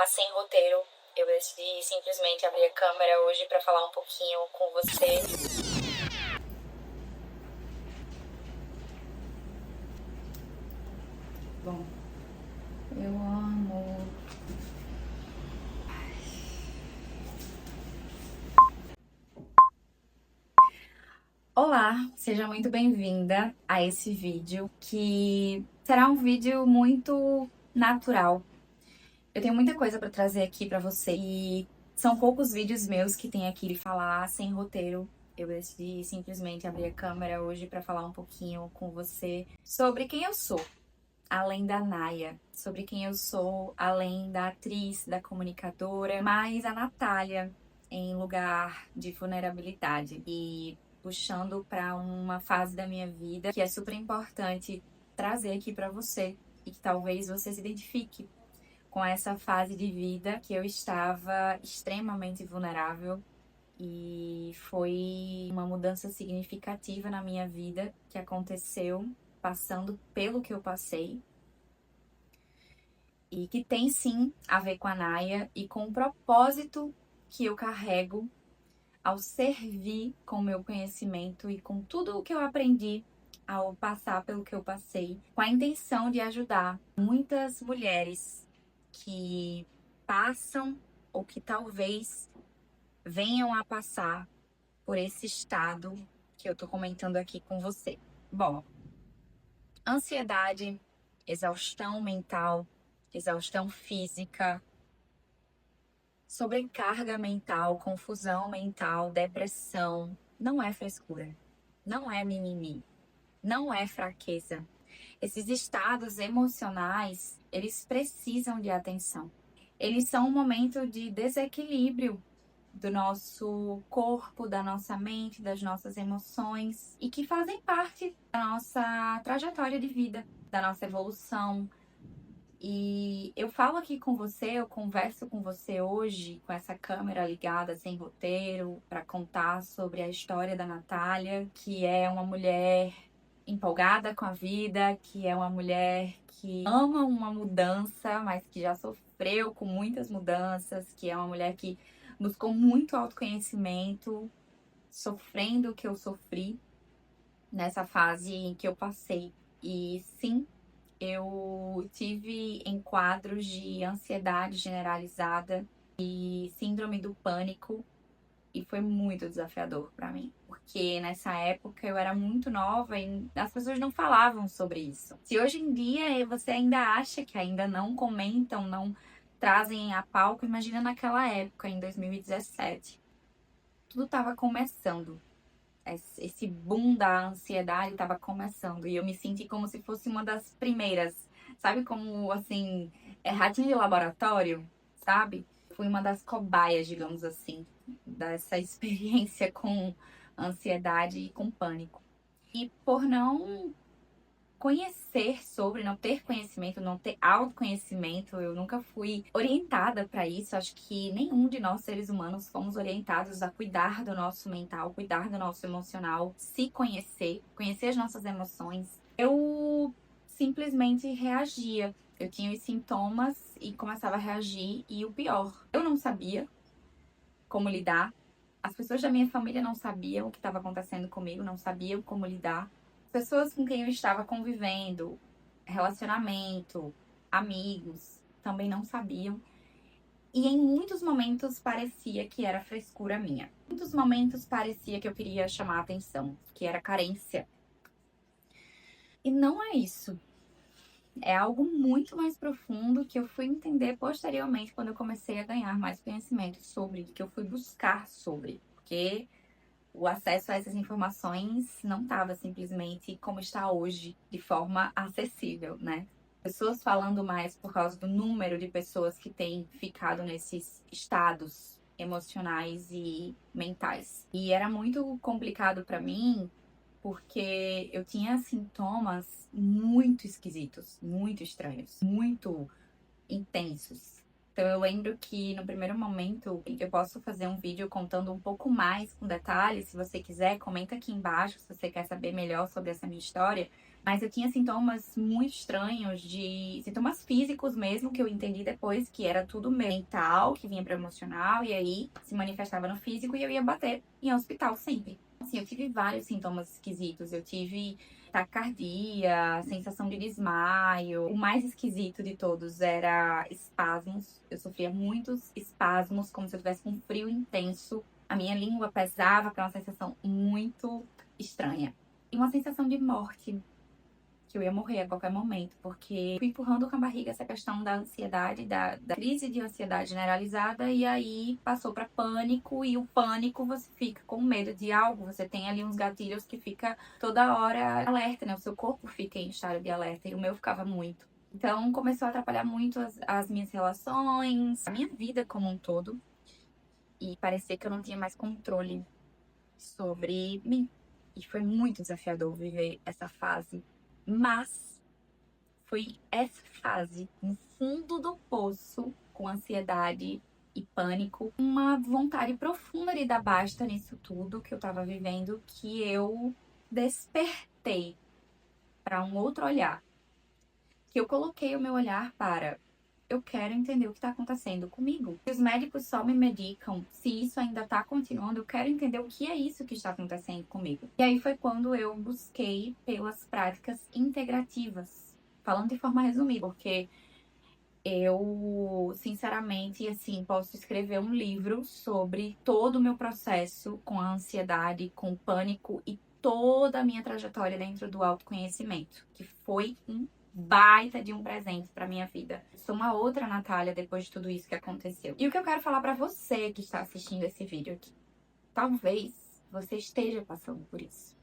falar sem roteiro. Eu decidi simplesmente abrir a câmera hoje para falar um pouquinho com você. Bom, eu amo. Olá, seja muito bem-vinda a esse vídeo, que será um vídeo muito natural. Eu tenho muita coisa para trazer aqui para você e são poucos vídeos meus que tem aqui de falar sem roteiro. Eu decidi simplesmente abrir a câmera hoje para falar um pouquinho com você sobre quem eu sou, além da Naya, sobre quem eu sou, além da atriz, da comunicadora, mas a Natália em lugar de vulnerabilidade e puxando para uma fase da minha vida que é super importante trazer aqui para você e que talvez você se identifique com essa fase de vida que eu estava extremamente vulnerável e foi uma mudança significativa na minha vida que aconteceu passando pelo que eu passei e que tem sim a ver com a Naya e com o propósito que eu carrego ao servir com o meu conhecimento e com tudo o que eu aprendi ao passar pelo que eu passei, com a intenção de ajudar muitas mulheres que passam ou que talvez venham a passar por esse estado que eu tô comentando aqui com você. Bom, ansiedade, exaustão mental, exaustão física, sobrecarga mental, confusão mental, depressão, não é frescura, não é mimimi, não é fraqueza. Esses estados emocionais, eles precisam de atenção. Eles são um momento de desequilíbrio do nosso corpo, da nossa mente, das nossas emoções e que fazem parte da nossa trajetória de vida, da nossa evolução. E eu falo aqui com você, eu converso com você hoje com essa câmera ligada, sem roteiro, para contar sobre a história da Natália, que é uma mulher empolgada com a vida, que é uma mulher que ama uma mudança, mas que já sofreu com muitas mudanças, que é uma mulher que buscou muito autoconhecimento, sofrendo o que eu sofri nessa fase em que eu passei. E sim, eu tive enquadros de ansiedade generalizada e síndrome do pânico e foi muito desafiador para mim, porque nessa época eu era muito nova e as pessoas não falavam sobre isso. Se hoje em dia você ainda acha que ainda não comentam, não trazem a palco, imagina naquela época, em 2017. Tudo estava começando. Esse boom da ansiedade estava começando e eu me senti como se fosse uma das primeiras, sabe, como assim, ratinho de laboratório, sabe? Fui uma das cobaias, digamos assim, dessa experiência com ansiedade e com pânico. E por não conhecer sobre, não ter conhecimento, não ter autoconhecimento, eu nunca fui orientada para isso. Acho que nenhum de nós seres humanos fomos orientados a cuidar do nosso mental, cuidar do nosso emocional, se conhecer, conhecer as nossas emoções. Eu simplesmente reagia. Eu tinha os sintomas e começava a reagir e o pior, eu não sabia como lidar. As pessoas da minha família não sabiam o que estava acontecendo comigo, não sabiam como lidar. Pessoas com quem eu estava convivendo, relacionamento, amigos, também não sabiam. E em muitos momentos parecia que era frescura minha. Em muitos momentos parecia que eu queria chamar a atenção, que era carência. E não é isso. É algo muito mais profundo que eu fui entender posteriormente quando eu comecei a ganhar mais conhecimento sobre, que eu fui buscar sobre. Porque o acesso a essas informações não estava simplesmente como está hoje, de forma acessível, né? Pessoas falando mais por causa do número de pessoas que têm ficado nesses estados emocionais e mentais. E era muito complicado para mim, porque eu tinha sintomas muito esquisitos, muito estranhos, muito intensos. Então eu lembro que no primeiro momento eu posso fazer um vídeo contando um pouco mais com detalhes. Se você quiser, comenta aqui embaixo se você quer saber melhor sobre essa minha história. Mas eu tinha sintomas muito estranhos, de sintomas físicos mesmo, que eu entendi depois que era tudo mental, que vinha para emocional, e aí se manifestava no físico e eu ia bater em hospital sempre. Assim, eu tive vários sintomas esquisitos. Eu tive taquicardia, sensação de desmaio. O mais esquisito de todos era espasmos. Eu sofria muitos espasmos, como se eu tivesse um frio intenso. A minha língua pesava, que é uma sensação muito estranha. E uma sensação de morte, que eu ia morrer a qualquer momento, porque fui empurrando com a barriga essa questão da ansiedade, da crise de ansiedade generalizada, e aí passou para pânico, e o pânico você fica com medo de algo, você tem ali uns gatilhos que fica toda hora alerta, né? O seu corpo fica em estado de alerta, e o meu ficava muito. Então começou a atrapalhar muito as minhas relações, a minha vida como um todo, e parecia que eu não tinha mais controle sobre mim. E foi muito desafiador viver essa fase. Mas foi essa fase, no fundo do poço, com ansiedade e pânico, uma vontade profunda de dar basta nisso tudo que eu tava vivendo, que eu despertei para um outro olhar. Que eu coloquei o meu olhar para: eu quero entender o que está acontecendo comigo. Se os médicos só me medicam, se isso ainda está continuando, eu quero entender o que é isso que está acontecendo comigo. E aí foi quando eu busquei pelas práticas integrativas. Falando de forma resumida, porque eu, sinceramente, assim, posso escrever um livro sobre todo o meu processo com a ansiedade, com o pânico e toda a minha trajetória dentro do autoconhecimento, que foi um baita de um presente pra minha vida. Sou uma outra Natália depois de tudo isso que aconteceu. E o que eu quero falar pra você que está assistindo esse vídeo aqui, talvez você esteja passando por isso.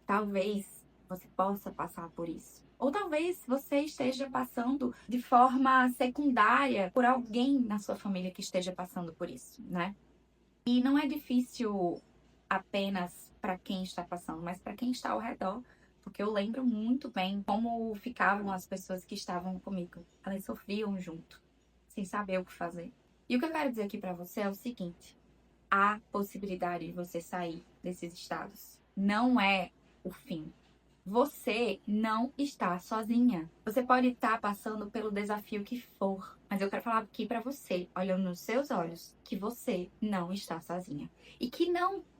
Talvez você possa passar por isso. Ou talvez você esteja passando de forma secundária por alguém na sua família que esteja passando por isso, né? E não é difícil apenas para quem está passando, mas para quem está ao redor. Porque eu lembro muito bem como ficavam as pessoas que estavam comigo. Elas sofriam junto, sem saber o que fazer. E o que eu quero dizer aqui para você é o seguinte: há possibilidade de você sair desses estados. Não é o fim. Você não está sozinha. Você pode estar passando pelo desafio que for, mas eu quero falar aqui pra você, olhando nos seus olhos, que você não está sozinha. E que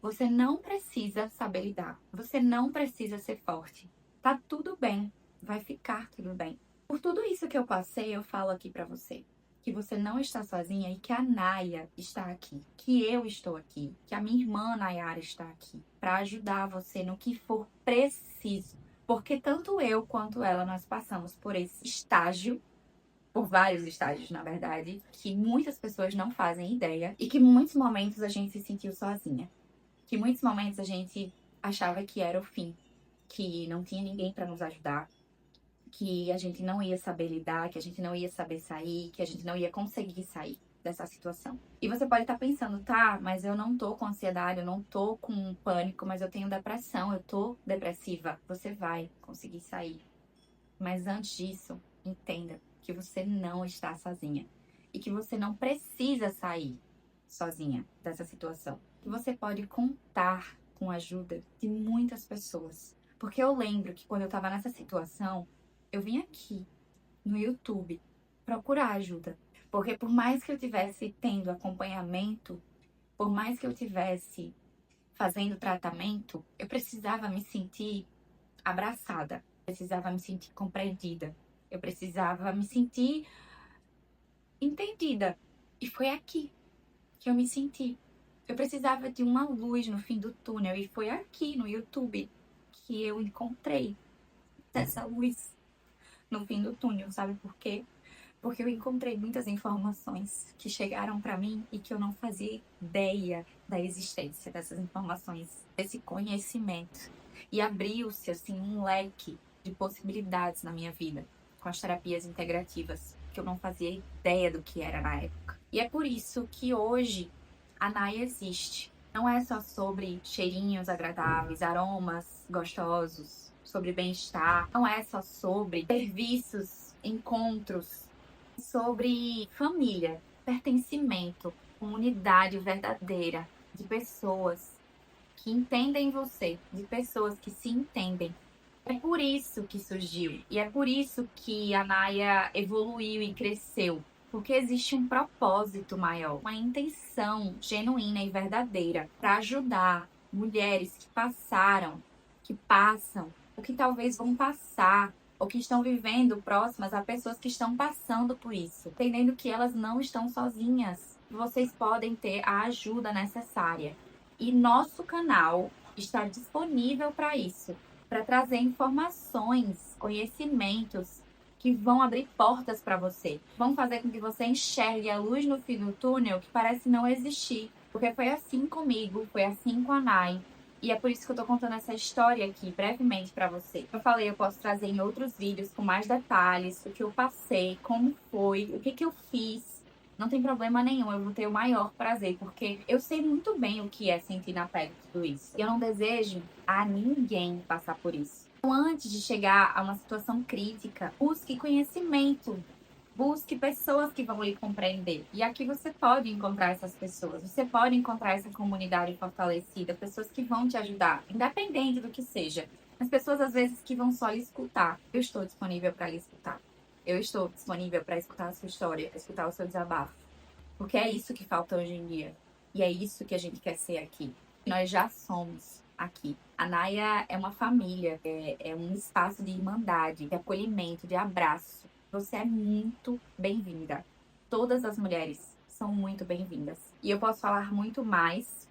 você não precisa saber lidar. Você não precisa ser forte. Tá tudo bem. Vai ficar tudo bem. Por tudo isso que eu passei, eu falo aqui pra você que você não está sozinha e que a Naya está aqui, que eu estou aqui, que a minha irmã Nayara está aqui para ajudar você no que for preciso. Porque tanto eu quanto ela, nós passamos por esse estágio, por vários estágios, na verdade, que muitas pessoas não fazem ideia e que em muitos momentos a gente se sentiu sozinha. Que em muitos momentos a gente achava que era o fim, que não tinha ninguém para nos ajudar, que a gente não ia saber lidar, que a gente não ia saber sair, que a gente não ia conseguir sair dessa situação. E você pode estar pensando: tá, mas eu não tô com ansiedade, eu não tô com pânico, mas eu tenho depressão, eu tô depressiva. Você vai conseguir sair. Mas antes disso, entenda que você não está sozinha e que você não precisa sair sozinha dessa situação. Que você pode contar com a ajuda de muitas pessoas. Porque eu lembro que quando eu tava nessa situação, eu vim aqui no YouTube procurar ajuda. Porque por mais que eu tivesse tendo acompanhamento, por mais que eu tivesse fazendo tratamento, eu precisava me sentir abraçada, precisava me sentir compreendida, eu precisava me sentir entendida. E foi aqui que eu me senti. Eu precisava de uma luz no fim do túnel e foi aqui no YouTube que eu encontrei essa luz no fim do túnel, sabe por quê? Porque eu encontrei muitas informações que chegaram para mim e que eu não fazia ideia da existência dessas informações, desse conhecimento. E abriu-se, assim, um leque de possibilidades na minha vida com as terapias integrativas, que eu não fazia ideia do que era na época. E é por isso que hoje a Naya existe. Não é só sobre cheirinhos agradáveis, aromas gostosos, sobre bem-estar. Não é só sobre serviços, encontros, sobre família, pertencimento, comunidade verdadeira de pessoas que entendem você, de pessoas que se entendem É por isso que surgiu. E é por isso que a Naya evoluiu e cresceu. Porque existe um propósito maior, uma intenção genuína e verdadeira para ajudar mulheres que passaram, que passam, ou que talvez vão passar, ou que estão vivendo próximas a pessoas que estão passando por isso, entendendo que elas não estão sozinhas. Vocês podem ter a ajuda necessária. E nosso canal está disponível para isso, para trazer informações, conhecimentos que vão abrir portas para você, vão fazer com que você enxergue a luz no fim do túnel que parece não existir. Porque foi assim comigo, foi assim com a Nai. E é por isso que eu tô contando essa história aqui, brevemente, para você. Eu falei, eu posso trazer em outros vídeos com mais detalhes, o que eu passei, como foi, o que que eu fiz. Não tem problema nenhum, eu vou ter o maior prazer, porque eu sei muito bem o que é sentir na pele tudo isso. E eu não desejo a ninguém passar por isso. Então, antes de chegar a uma situação crítica, busque conhecimento. Busque pessoas que vão lhe compreender. E aqui você pode encontrar essas pessoas. Você pode encontrar essa comunidade fortalecida, pessoas que vão te ajudar, independente do que seja. As pessoas, às vezes, que vão só lhe escutar. Eu estou disponível para lhe escutar. Eu estou disponível para escutar a sua história, escutar o seu desabafo. Porque é isso que falta hoje em dia. E é isso que a gente quer ser aqui. Nós já somos aqui. A Naya é uma família, é um espaço de irmandade, de acolhimento, de abraço. Você é muito bem-vinda. Todas as mulheres são muito bem-vindas. E eu posso falar muito mais,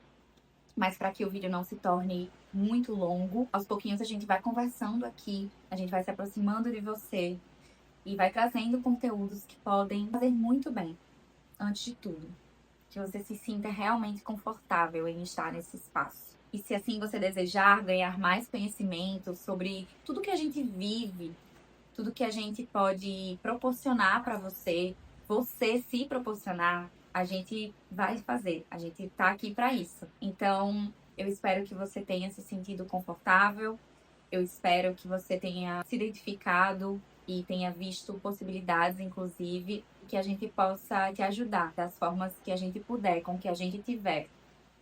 mas para que o vídeo não se torne muito longo, aos pouquinhos a gente vai conversando aqui, a gente vai se aproximando de você e vai trazendo conteúdos que podem fazer muito bem, antes de tudo. Que você se sinta realmente confortável em estar nesse espaço. E se assim você desejar ganhar mais conhecimento sobre tudo que a gente vive, tudo que a gente pode proporcionar para você, você se proporcionar, a gente vai fazer. A gente tá aqui para isso. Então, eu espero que você tenha se sentido confortável. Eu espero que você tenha se identificado e tenha visto possibilidades, inclusive, que a gente possa te ajudar das formas que a gente puder, com que a gente tiver,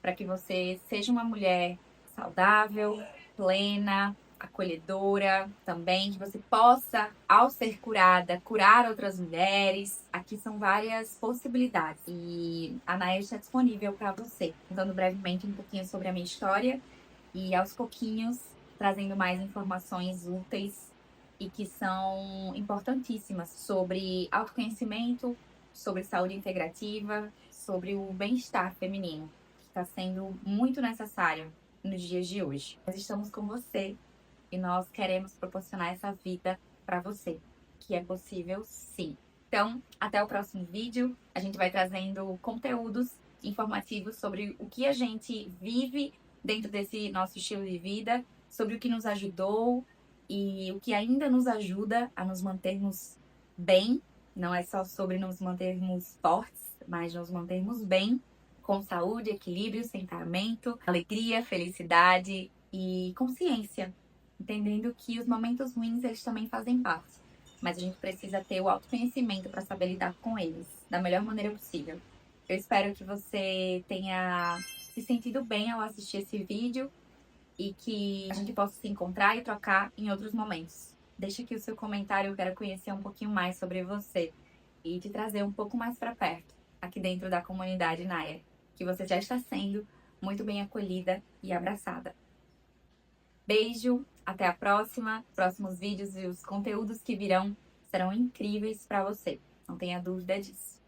para que você seja uma mulher saudável, plena, acolhedora também, que você possa, ao ser curada, curar outras mulheres. Aqui são várias possibilidades e a Naya está disponível para você, contando brevemente um pouquinho sobre a minha história e aos pouquinhos trazendo mais informações úteis e que são importantíssimas sobre autoconhecimento, sobre saúde integrativa, sobre o bem-estar feminino, que está sendo muito necessário nos dias de hoje. Nós estamos com você e nós queremos proporcionar essa vida para você, que é possível sim. Então, até o próximo vídeo. A gente vai trazendo conteúdos informativos sobre o que a gente vive dentro desse nosso estilo de vida, sobre o que nos ajudou e o que ainda nos ajuda a nos mantermos bem. Não é só sobre nos mantermos fortes, mas nos mantermos bem, com saúde, equilíbrio, centramento, alegria, felicidade e consciência. Entendendo que os momentos ruins, eles também fazem parte. Mas a gente precisa ter o autoconhecimento para saber lidar com eles da melhor maneira possível. Eu espero que você tenha se sentido bem ao assistir esse vídeo e que a gente possa se encontrar e trocar em outros momentos. Deixa aqui o seu comentário, eu quero conhecer um pouquinho mais sobre você e te trazer um pouco mais para perto, aqui dentro da comunidade Naya, que você já está sendo muito bem acolhida e abraçada. Beijo, até a próxima. Próximos vídeos e os conteúdos que virão serão incríveis para você. Não tenha dúvida disso.